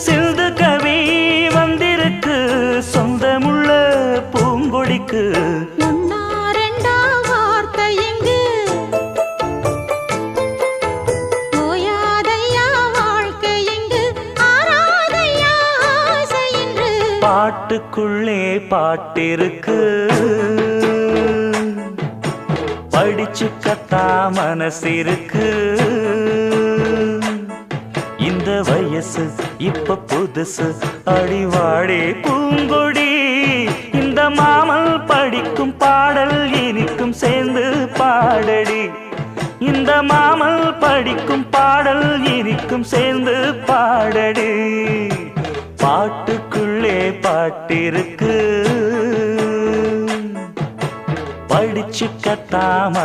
சிந்து கவி வந்திருக்கு சொந்தமுள்ள பூங்கொடிக்கு. பாட்டுக்குள்ளே பாட்டிருக்கு படிச்சுக்கத்தா மனசிருக்கு. இந்த வயசு இப்ப புதுசு அடிவாடே பூங்கொடி. இந்த மாமல் படிக்கும் பாடல் இனிக்கும் சேர்ந்து பாடடி. இந்த மாமல் படிக்கும் பாடல் இனிக்கும் சேர்ந்து பாடடி. பாட்டுக்குள்ளே பாட்டிருக்கு படிச்சுக்கத்தாம